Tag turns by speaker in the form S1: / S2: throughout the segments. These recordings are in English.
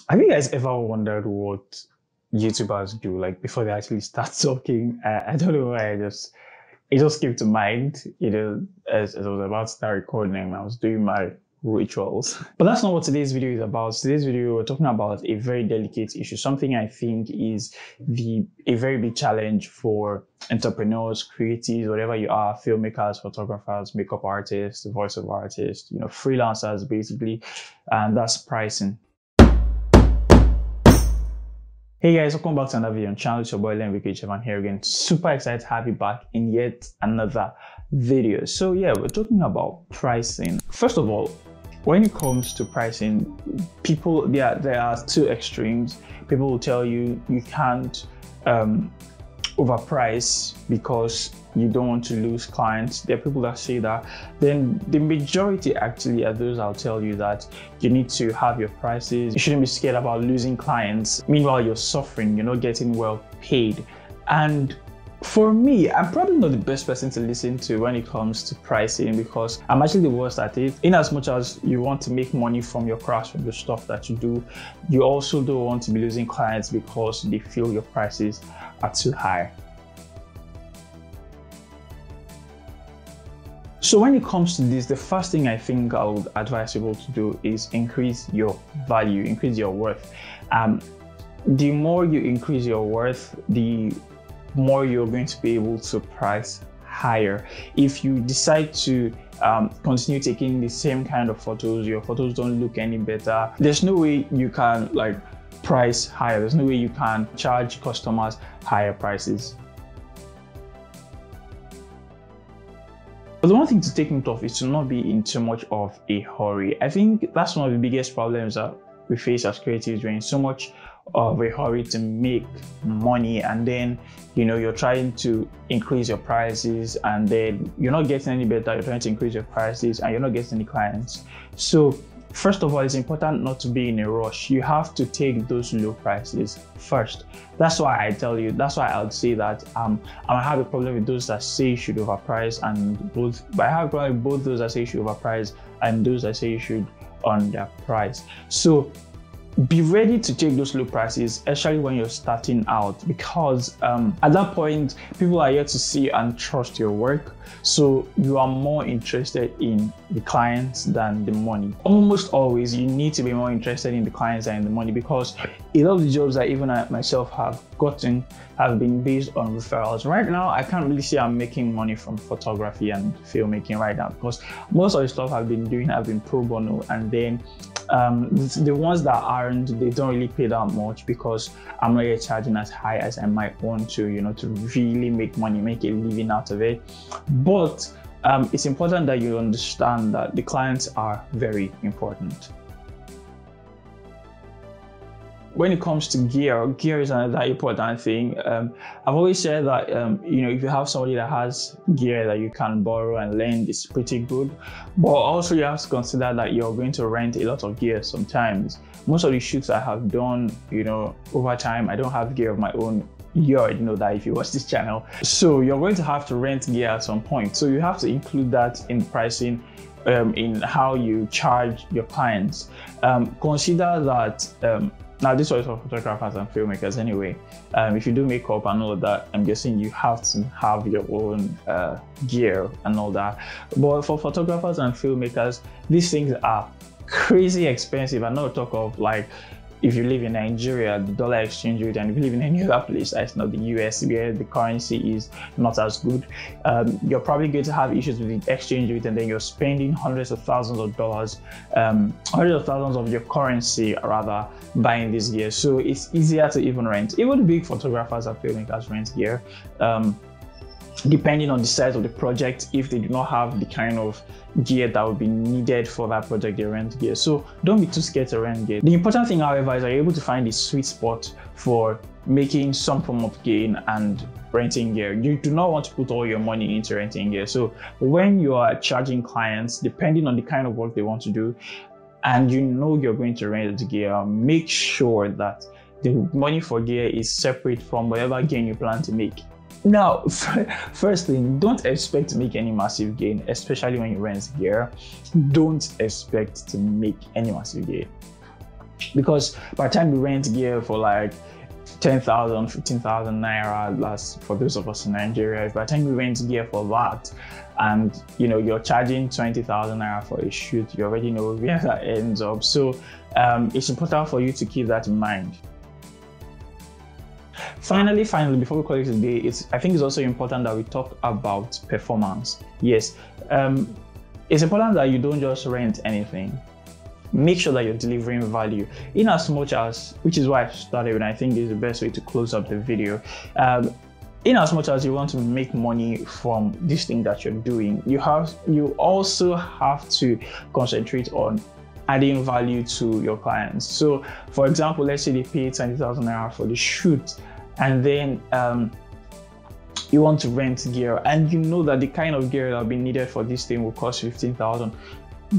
S1: Have you guys ever wondered what YouTubers do like before they actually start talking? I don't know why it just came to mind, as I was about to start recording, I was doing my rituals. But that's not what today's video is about. Today's video, we're talking about a very delicate issue, something I think is a very big challenge for entrepreneurs, creatives, whatever you are, filmmakers, photographers, makeup artists, voiceover artists, freelancers basically, and that's pricing. Hey guys, welcome back to another video on channel. It's your boy Len Evan here again. Super excited to have you back in yet another video. So yeah, we're talking about pricing. First of all, when it comes to pricing, there are two extremes. People will tell you you can't overprice because you don't want to lose clients. There are people that say that. Then the majority actually are those that'll tell you that you need to have your prices. You shouldn't be scared about losing clients. Meanwhile, you're suffering, you're not getting well paid. And for me, I'm probably not the best person to listen to when it comes to pricing because I'm actually the worst at it. In as much as you want to make money from your craft, from the stuff that you do, you also don't want to be losing clients because they feel your prices are too high. So when it comes to this, the first thing I think I would advise people to do is increase your value, increase your worth. The more you increase your worth, the more you're going to be able to price higher. If you decide to continue taking the same kind of photos, your photos don't look any better, there's no way you can price higher. There's no way you can charge customers higher prices. But the one thing to take note of is to not be in too much of a hurry. I think that's one of the biggest problems that we face as creatives. We're in so much of a hurry to make money, and then you're trying to increase your prices, and then you're not getting any better. You're trying to increase your prices and you're not getting any clients. So first of all, it's important not to be in a rush. You have to take those low prices first. That's why I would say that I have a problem with those that say you should overprice, but I have a problem with both those that say you should overprice and those that say you should underprice. So be ready to take those low prices, especially when you're starting out, because at that point, people are here to see and trust your work. So you are more interested in the clients than the money. Almost always, you need to be more interested in the clients than in the money, because a lot of the jobs that even I myself have gotten have been based on referrals. Right now, I can't really say I'm making money from photography and filmmaking right now, because most of the stuff I've been doing have been pro bono, and then the ones that aren't, they don't really pay that much because I'm not yet charging as high as I might want to, to really make money, make a living out of it. But it's important that you understand that the clients are very important. When it comes to gear is another important thing. I've always said that if you have somebody that has gear that you can borrow and lend, it's pretty good. But also you have to consider that you're going to rent a lot of gear sometimes. Most of the shoots I have done, over time, I don't have gear of my own. You already know that if you watch this channel. So you're going to have to rent gear at some point. So you have to include that in pricing, in how you charge your clients. Consider that now, this was for photographers and filmmakers anyway. If you do makeup and all of that, I'm guessing you have to have your own gear and all that. But for photographers and filmmakers, these things are crazy expensive. And not talk of if you live in Nigeria, the dollar exchange rate, and if you live in any other place that's not the US, where the currency is not as good, you're probably going to have issues with the exchange rate, and then you're spending hundreds of thousands of dollars, hundreds of thousands of your currency rather, buying this gear. So it's easier to even rent. Even big photographers and filmmakers rent gear. Depending on the size of the project, if they do not have the kind of gear that would be needed for that project, they rent gear. So don't be too scared to rent gear. The important thing, however, is that you're able to find the sweet spot for making some form of gain and renting gear. You do not want to put all your money into renting gear. So when you are charging clients, depending on the kind of work they want to do, and you're going to rent the gear, make sure that the money for gear is separate from whatever gain you plan to make. Now, first thing, don't expect to make any massive gain, especially when you rent gear. Don't expect to make any massive gain. Because by the time you rent gear for like 10,000, 15,000 naira, that's for those of us in Nigeria. By the time you rent gear for that, and you're charging 20,000 naira for a shoot, you already know where that ends up. So it's important for you to keep that in mind. Finally, before we call it a day, I think it's also important that we talk about performance. Yes, it's important that you don't just rent anything. Make sure that you're delivering value in as much as, which is why I started, and I think is the best way to close up the video. In as much as you want to make money from this thing that you're doing, you also have to concentrate on adding value to your clients. So for example, let's say they pay 20,000 naira for the shoot, and then you want to rent gear, and you know that the kind of gear that will be needed for this thing will cost 15,000.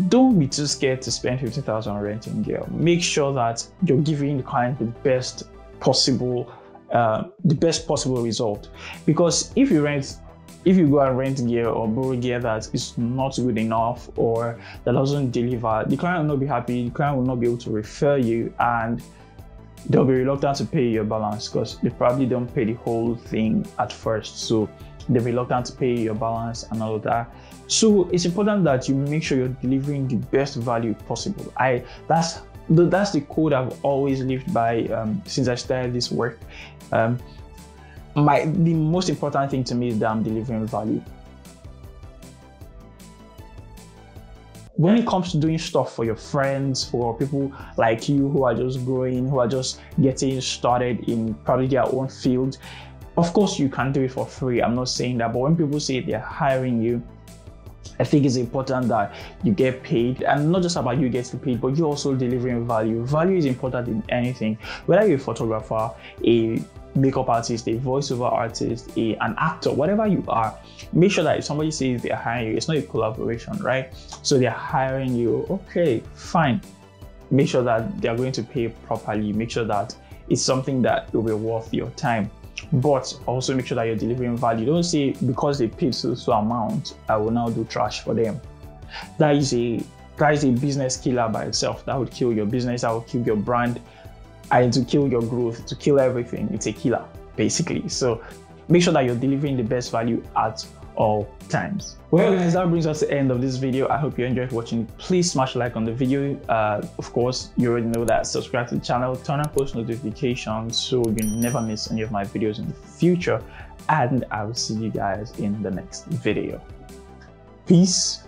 S1: Don't be too scared to spend 50,000 on renting gear. Make sure that you're giving the client the best possible result. Because if you go and rent gear or borrow gear that is not good enough or that doesn't deliver, the client will not be happy. The client will not be able to refer you, and they'll be reluctant to pay your balance because they probably don't pay the whole thing at first. So they're reluctant to pay your balance and all of that. So it's important that you make sure you're delivering the best value possible. That's the code I've always lived by since I started this work. The most important thing to me is that I'm delivering value. When it comes to doing stuff for your friends, for people like you who are just growing, who are just getting started in probably their own field, of course you can do it for free. I'm not saying that, but when people say they're hiring you, I think it's important that you get paid, and not just about you getting paid, but you're also delivering value. Value is important in anything, whether you're a photographer, a makeup artist, a voiceover artist, an actor, whatever you are. Make sure that if somebody says they're hiring you, it's not a collaboration, right? So they're hiring you, okay, fine. Make sure that they're going to pay properly. Make sure that it's something that will be worth your time. But also make sure that you're delivering value. Don't say because they paid so amount, I will now do trash for them. That is a business killer by itself. That would kill your business, that would kill your brand, and to kill your growth, to kill everything. It's a killer, basically. So make sure that you're delivering the best value at all times. Well guys, that brings us to the end of this video. I hope you enjoyed watching. Please smash a like on the video. Of course, you already know that. Subscribe to the channel, turn on post notifications so you never miss any of my videos in the future. And I will see you guys in the next video. Peace.